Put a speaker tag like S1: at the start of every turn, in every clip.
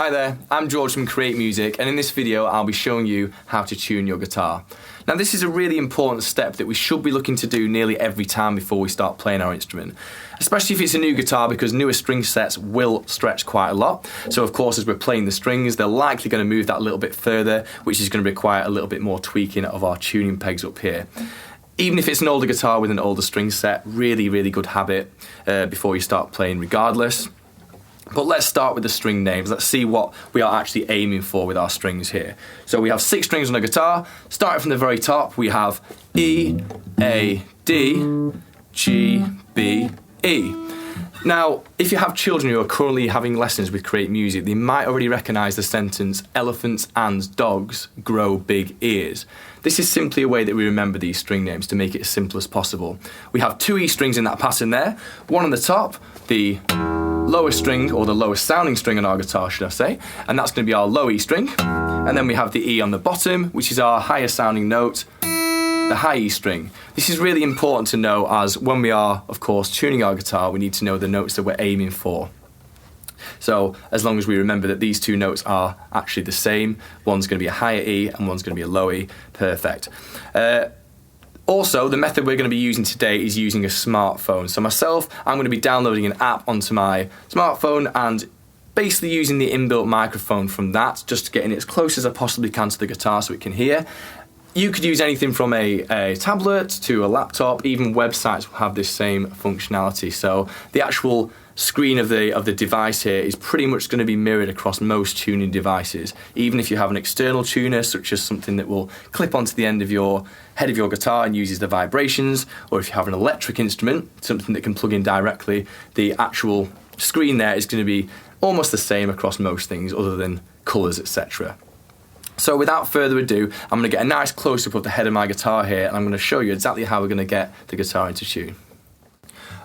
S1: Hi there, I'm George from Create Music, and in this video I'll be showing you how to tune your guitar. Now this is a really important step that we should be looking to do nearly every time before we start playing our instrument. Especially if it's a new guitar, because newer string sets will stretch quite a lot. So of course as we're playing the strings, they're likely going to move that a little bit further, which is going to require a little bit more tweaking of our tuning pegs up here. Even if it's an older guitar with an older string set, really good habit before you start playing regardless. But let's start with the string names. Let's see what we are actually aiming for with our strings here. So we have 6 strings on a guitar. Starting from the very top, we have E, A, D, G, B, E. Now, if you have children who are currently having lessons with Create Music, they might already recognise the sentence, elephants and dogs grow big ears. This is simply a way that we remember these string names to make it as simple as possible. We have 2 E strings in that pattern there. One on the top, the lowest string, or the lowest sounding string on our guitar, should I say, and that's going to be our low E string. And then we have the E on the bottom, which is our higher sounding note, the high E string. This is really important to know, as when we are, of course, tuning our guitar, we need to know the notes that we're aiming for. So as long as we remember that these 2 notes are actually the same, one's going to be a higher E and one's going to be a low E, perfect. Also, the method we're going to be using today is using a smartphone. So myself, I'm going to be downloading an app onto my smartphone and basically using the inbuilt microphone from that, just getting it as close as I possibly can to the guitar so it can hear. You could use anything from a tablet to a laptop. Even websites will have this same functionality. So the actual screen of the device here is pretty much going to be mirrored across most tuning devices. Even if you have an external tuner, such as something that will clip onto the end of your head of your guitar and uses the vibrations, or if you have an electric instrument, something that can plug in directly, the actual screen there is going to be almost the same across most things other than colours, etc. So without further ado, I'm going to get a nice close-up of the head of my guitar here, and I'm going to show you exactly how we're going to get the guitar into tune.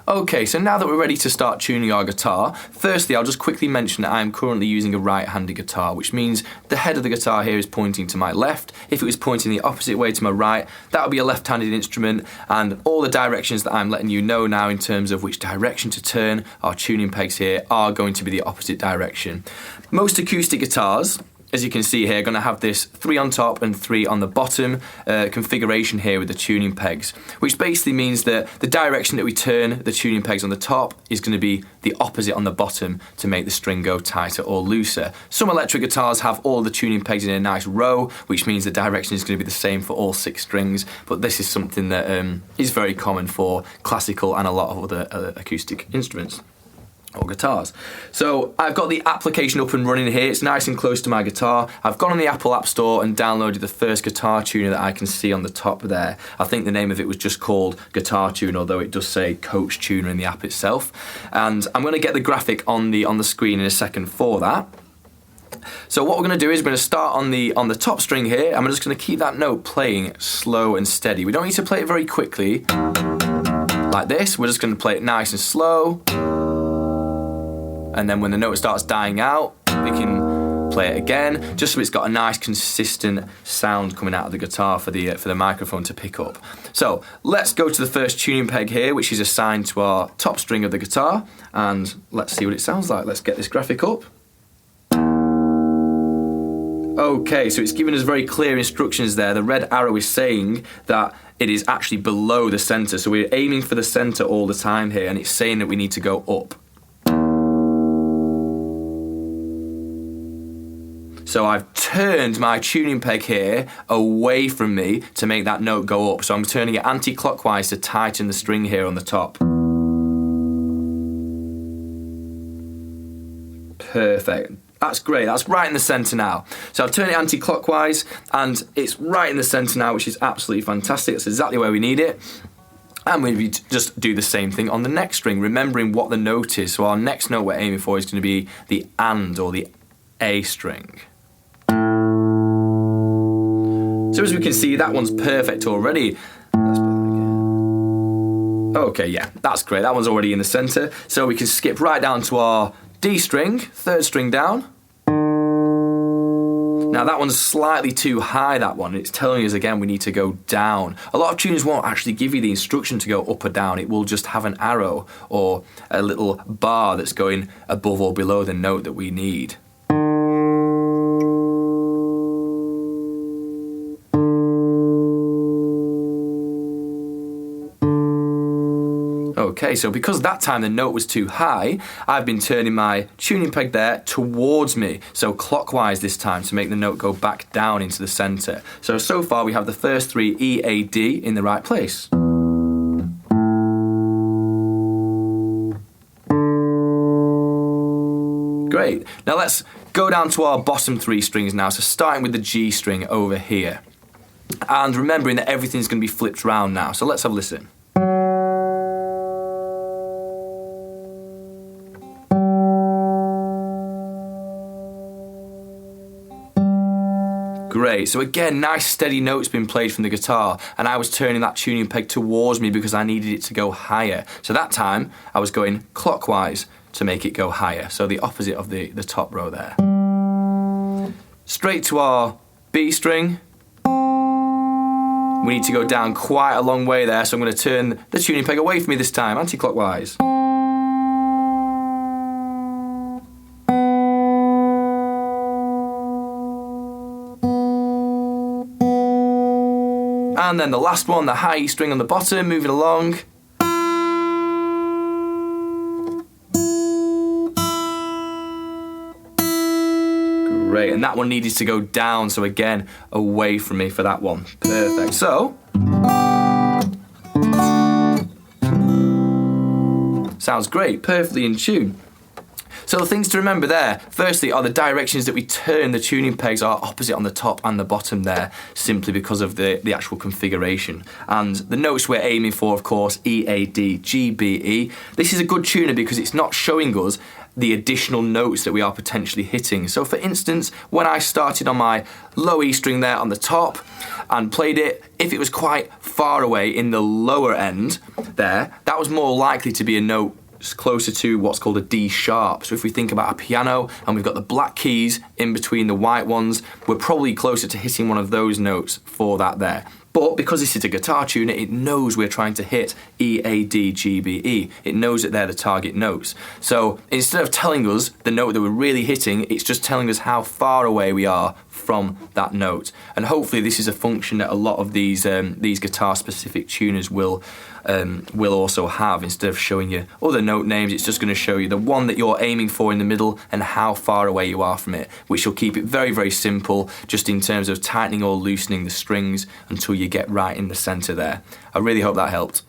S1: Okay, so now that we're ready to start tuning our guitar, firstly I'll just quickly mention that I'm currently using a right-handed guitar, which means the head of the guitar here is pointing to my left. If it was pointing the opposite way to my right, that would be a left-handed instrument, and all the directions that I'm letting you know now in terms of which direction to turn our tuning pegs here are going to be the opposite direction. Most acoustic guitars, as you can see here, are going to have this 3 on top and 3 on the bottom configuration here with the tuning pegs, which basically means that the direction that we turn the tuning pegs on the top is going to be the opposite on the bottom to make the string go tighter or looser. Some electric guitars have all the tuning pegs in a nice row, which means the direction is going to be the same for all 6 strings, but this is something that is very common for classical and a lot of other acoustic instruments or guitars. So I've got the application up and running here. It's nice and close to my guitar. I've gone on the Apple App Store and downloaded the first guitar tuner that I can see on the top there. I think the name of it was just called Guitar Tune, although it does say Coach Tuner in the app itself. And I'm going to get the graphic on the screen in a second for that. So what we're going to do is we're going to start on the top string here. I'm just going to keep that note playing slow and steady. We don't need to play it very quickly like this. We're just going to play it nice and slow. And then when the note starts dying out, we can play it again, just so it's got a nice consistent sound coming out of the guitar for the microphone to pick up. So let's go to the first tuning peg here, which is assigned to our top string of the guitar, and let's see what it sounds like. Let's get this graphic up. Okay, so it's giving us very clear instructions there. The red arrow is saying that it is actually below the centre, so we're aiming for the centre all the time here, and it's saying that we need to go up. So I've turned my tuning peg here away from me to make that note go up. So I'm turning it anti-clockwise to tighten the string here on the top. Perfect. That's great. That's right in the centre now. So I've turned it anti-clockwise and it's right in the centre now, which is absolutely fantastic. That's exactly where we need it. And we just do the same thing on the next string, remembering what the note is. So our next note we're aiming for is going to be the AND, or the A string. So as we can see, that one's perfect already. Let's play that again. Okay, yeah, that's great. That one's already in the centre. So we can skip right down to our D string, 3rd string down. Now that one's slightly too high, that one. It's telling us again we need to go down. A lot of tuners won't actually give you the instruction to go up or down. It will just have an arrow or a little bar that's going above or below the note that we need. Okay, so because that time the note was too high, I've been turning my tuning peg there towards me, so clockwise this time to make the note go back down into the centre. So far we have the first three E, A, D in the right place. Great. Now let's go down to our bottom three strings now, so starting with the G string over here. And remembering that everything's going to be flipped round now, so let's have a listen. Great, so again, nice steady notes being played from the guitar, and I was turning that tuning peg towards me because I needed it to go higher. So that time, I was going clockwise to make it go higher, so the opposite of the top row there. Straight to our B string. We need to go down quite a long way there, so I'm going to turn the tuning peg away from me this time, anti-clockwise. And then the last one, the high E string on the bottom, moving along. Great, and that one needed to go down, so again, away from me for that one. Perfect. So, sounds great, perfectly in tune. So the things to remember there, firstly, are the directions that we turn the tuning pegs are opposite on the top and the bottom there, simply because of the actual configuration. And the notes we're aiming for, of course, E, A, D, G, B, E. This is a good tuner because it's not showing us the additional notes that we are potentially hitting. So for instance, when I started on my low E string there on the top and played it, if it was quite far away in the lower end there, that was more likely to be a note closer to what's called a D sharp. So if we think about a piano and we've got the black keys in between the white ones, we're probably closer to hitting one of those notes for that there. But because this is a guitar tuner, it knows we're trying to hit E, A, D, G, B, E. It knows that they're the target notes. So instead of telling us the note that we're really hitting, it's just telling us how far away we are from that note. And hopefully this is a function that a lot of these guitar-specific tuners will also have. Instead of showing you other note names, it's just going to show you the one that you're aiming for in the middle and how far away you are from it, which will keep it very, very simple just in terms of tightening or loosening the strings until you get right in the center there. I really hope that helped.